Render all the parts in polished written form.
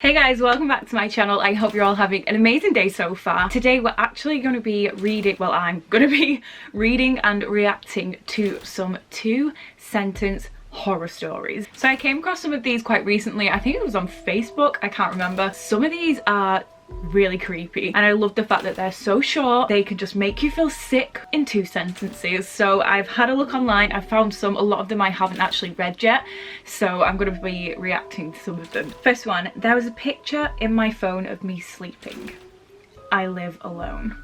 Hey guys, welcome back to my channel. I hope you're all having an amazing day so far. Today we're actually going to be reading, well, I'm going to be reading and reacting to some 2-sentence horror stories. So I came across some of these quite recently. I think it was on Facebook, I can't remember. Some of these are really creepy and I love the fact that they're so short. They can just make you feel sick in 2 sentences. So I've had a look online. I found some. A lot of them I haven't actually read yet, so I'm going to be reacting to some of them. First one: there was a picture in my phone of me sleeping. I live alone.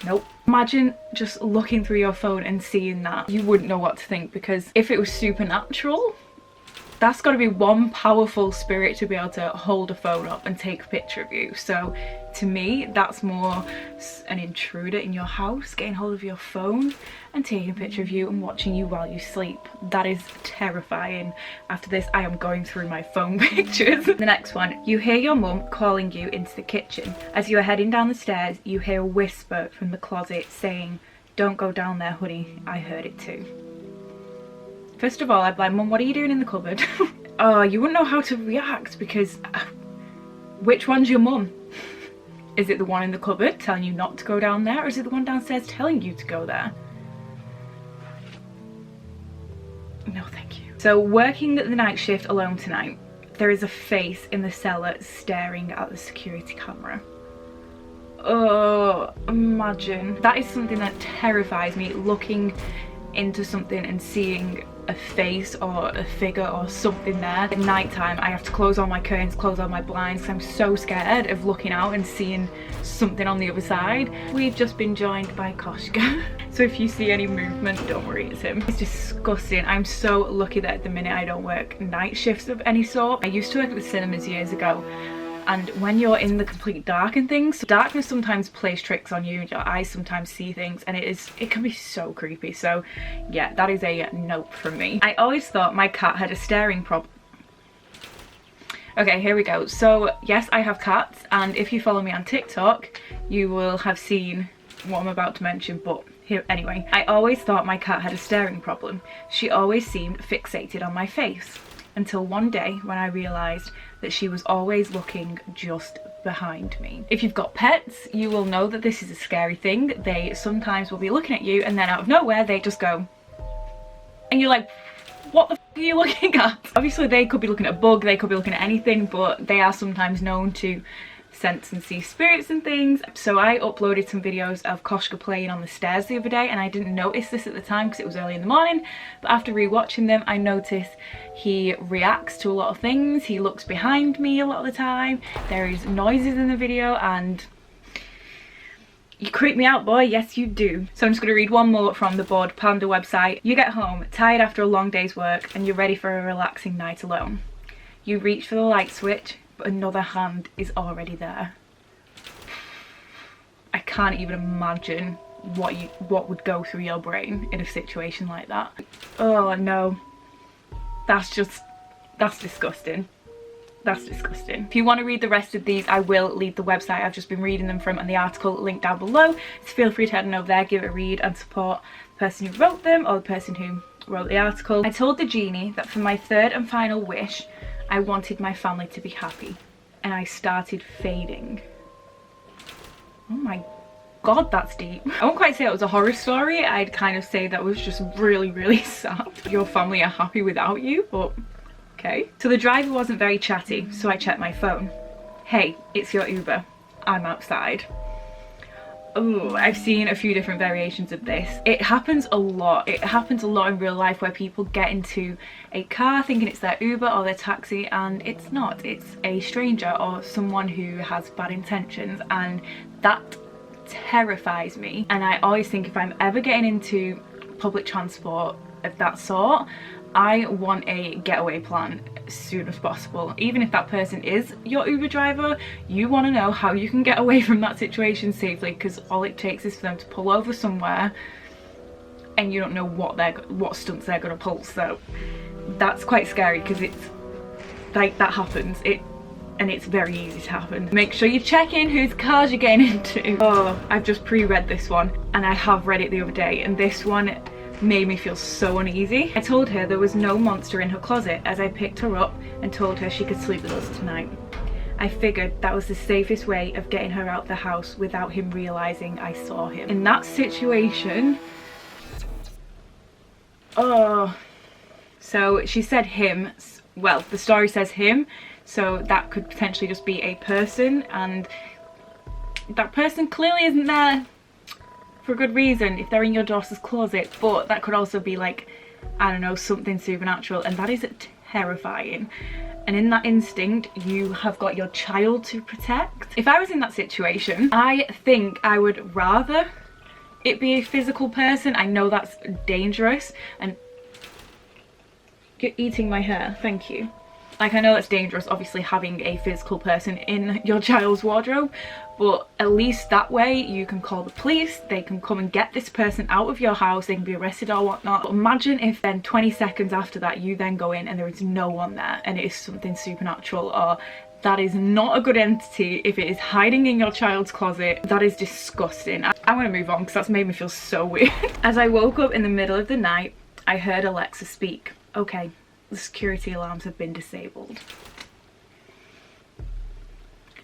Nope. Imagine just looking through your phone and seeing that. You wouldn't know what to think, because if it was supernatural, that's got to be one powerful spirit to be able to hold a phone up and take a picture of you. So to me, that's more an intruder in your house getting hold of your phone and taking a picture of you and watching you while you sleep. That is terrifying. After this, I am going through my phone pictures. The next one: you hear your mum calling you into the kitchen. As you are heading down the stairs, you hear a whisper from the closet saying, "Don't go down there, honey, I heard it too." First of all, I'd be like, "Mum, what are you doing in the cupboard?" Oh, you wouldn't know how to react, because which one's your mum? Is it the one in the cupboard telling you not to go down there, or is it the one downstairs telling you to go there? No, thank you. So, working the night shift alone tonight, there is a face in the cellar staring at the security camera. Oh, imagine. That is something that terrifies me, looking into something and seeing a face or a figure or something there. At night time, I have to close all my curtains, close all my blinds, because I'm so scared of looking out and seeing something on the other side. We've just been joined by Koshka. So if you see any movement, don't worry, it's him. It's disgusting. I'm so lucky that at the minute I don't work night shifts of any sort. I used to work at the cinemas years ago, and when you're in the complete dark and things, darkness sometimes plays tricks on you. Your eyes sometimes see things, and it can be so creepy. So yeah, that is a nope from me. I always thought my cat had a staring problem. Okay, here we go. So yes, I have cats, and if you follow me on TikTok, you will have seen what I'm about to mention, but here anyway. I always thought my cat had a staring problem. She always seemed fixated on my face, until one day when I realised that she was always looking just behind me. If you've got pets, you will know that this is a scary thing. They sometimes will be looking at you, and then out of nowhere they just go, and you're like, what the f are you looking at? Obviously they could be looking at a bug, they could be looking at anything, but they are sometimes known to sense and see spirits and things. So I uploaded some videos of Koshka playing on the stairs the other day, and I didn't notice this at the time because it was early in the morning, but after rewatching them I noticed he reacts to a lot of things. He looks behind me a lot of the time. There is noises in the video, and you creep me out, boy. Yes you do. So I'm just going to read one more from the Bored Panda website. You get home tired after a long day's work and you're ready for a relaxing night alone. You reach for the light switch, but another hand is already there. I can't even imagine what would go through your brain in a situation like that. Oh no, that's disgusting. That's disgusting. If you want to read the rest of these, I will leave the website I've just been reading them from and the article linked down below. So feel free to head on over there, give it a read and support the person who wrote them or the person who wrote the article. I told the genie that for my third and final wish, I wanted my family to be happy, and I started fading. Oh my god, that's deep. I won't quite say it was a horror story. I'd kind of say that was just really, really sad. Your family are happy without you, but okay. So the driver wasn't very chatty, so I checked my phone. Hey, it's your Uber. I'm outside. Oh, I've seen a few different variations of this. It happens a lot. It happens a lot in real life where people get into a car thinking it's their Uber or their taxi, and it's not. It's a stranger or someone who has bad intentions, and that terrifies me. And I always think if I'm ever getting into public transport of that sort, I want a getaway plan as soon as possible. Even if that person is your Uber driver, you want to know how you can get away from that situation safely, because all it takes is for them to pull over somewhere and you don't know what stunts they're going to pull. So that's quite scary, because it's like that happens, and it's very easy to happen. Make sure you check in whose cars you're getting into. Oh, I've just pre-read this one, and I have read it the other day, and this one made me feel so uneasy. I told her there was no monster in her closet as I picked her up and told her she could sleep with us tonight. I figured that was the safest way of getting her out the house without him realising I saw him. In that situation, oh, so she said him. Well, the story says him, so that could potentially just be a person, and that person clearly isn't there for a good reason if they're in your daughter's closet, but that could also be like, I don't know, something supernatural, and that is terrifying. And in that instinct, you have got your child to protect. If I was in that situation, I think I would rather it be a physical person. I know that's dangerous, and you're eating my hair, thank you. Like, I know that's dangerous, obviously, having a physical person in your child's wardrobe, but at least that way you can call the police, they can come and get this person out of your house, they can be arrested or whatnot. But imagine if then 20 seconds after that you then go in and there is no one there and it is something supernatural, or that is not a good entity if it is hiding in your child's closet. That is disgusting. I'm gonna move on because that's made me feel so weird. As I woke up in the middle of the night, I heard Alexa speak. Okay, the security alarms have been disabled.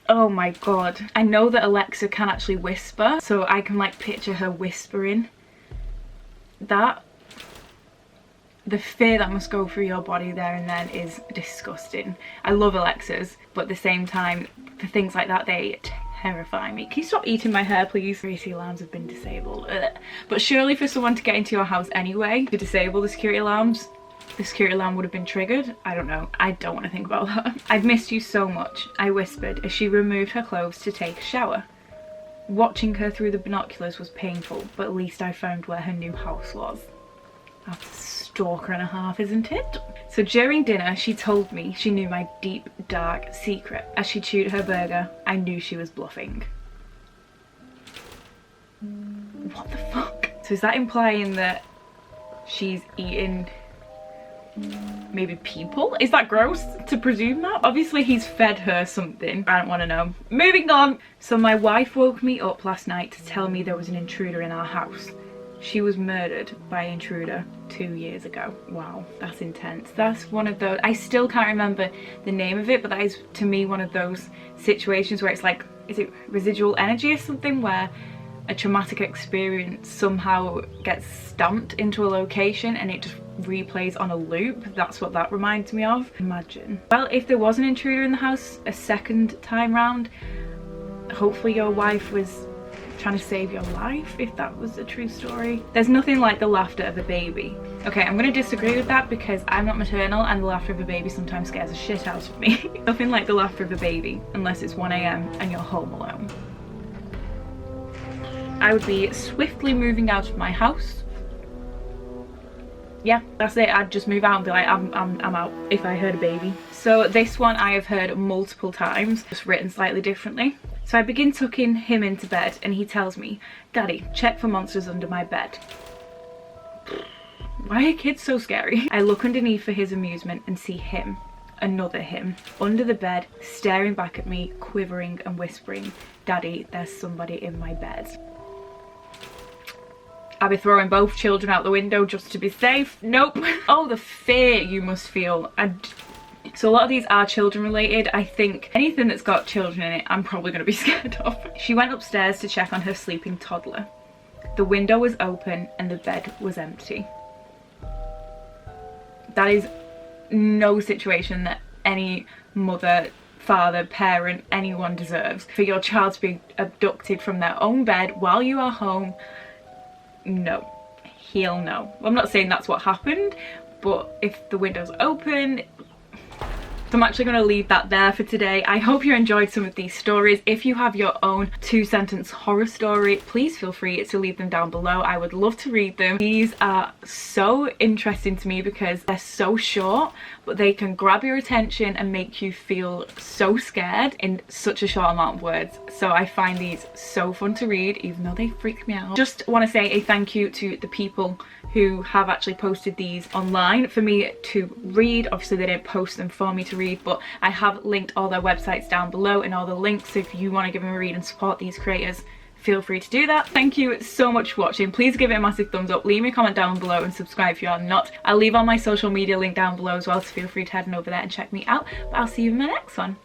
Oh my god. I know that Alexa can actually whisper, so I can like picture her whispering. That, the fear that must go through your body there and then is disgusting. I love Alexas, but at the same time, for things like that, they terrify me. Can you stop eating my hair, please? Security alarms have been disabled. Ugh. But surely for someone to get into your house anyway, to disable the security alarms, the security alarm would have been triggered. I don't know. I don't want to think about that. I've missed you so much, I whispered as she removed her clothes to take a shower. Watching her through the binoculars was painful, but at least I found where her new house was. That's a stalker and a half, isn't it? So during dinner, she told me she knew my deep, dark secret. As she chewed her burger, I knew she was bluffing. What the fuck? So is that implying that she's eating maybe people? Is that gross to presume that? Obviously he's fed her something. I don't want to know. Moving on. So my wife woke me up last night to tell me there was an intruder in our house. She was murdered by an intruder 2 years ago. Wow, that's intense. That's one of those, I still can't remember the name of it, but that is to me one of those situations where it's like, is it residual energy or something, where a traumatic experience somehow gets stamped into a location and it just replays on a loop. That's what that reminds me of. Imagine. Well, if there was an intruder in the house a second time round, hopefully your wife was trying to save your life, if that was a true story. There's nothing like the laughter of a baby. Okay, I'm going to disagree with that because I'm not maternal and the laughter of a baby sometimes scares the shit out of me. Nothing like the laughter of a baby unless it's 1 AM and you're home alone. I would be swiftly moving out of my house. Yeah, that's it. I'd just move out and be like, I'm out if I heard a baby. So this one I have heard multiple times, just written slightly differently. So I begin tucking him into bed and he tells me, "Daddy, check for monsters under my bed." Why are kids so scary? I look underneath for his amusement and see him, another him, under the bed, staring back at me, quivering and whispering, "Daddy, there's somebody in my bed." I'll be throwing both children out the window just to be safe. Nope. Oh, the fear you must feel. So a lot of these are children related. I think anything that's got children in it, I'm probably going to be scared of. She went upstairs to check on her sleeping toddler. The window was open and the bed was empty. That is no situation that any mother, father, parent, anyone deserves. For your child to be abducted from their own bed while you are home, no. Hell no. Well, I'm not saying that's what happened, but if the window's open, so I'm actually going to leave that there for today. I hope you enjoyed some of these stories. If you have your own 2-sentence horror story, please feel free to leave them down below. I would love to read them. These are so interesting to me because they're so short, but they can grab your attention and make you feel so scared in such a short amount of words. So I find these so fun to read, even though they freak me out. Just want to say a thank you to the people who have actually posted these online for me to read. Obviously they didn't post them for me to read, but I have linked all their websites down below and all the links, so if you want to give them a read and support these creators, feel free to do that. Thank you so much for watching. Please give it a massive thumbs up, leave me a comment down below and subscribe if you are not. I'll leave all my social media link down below as well, so feel free to head on over there and check me out, but I'll see you in my next one.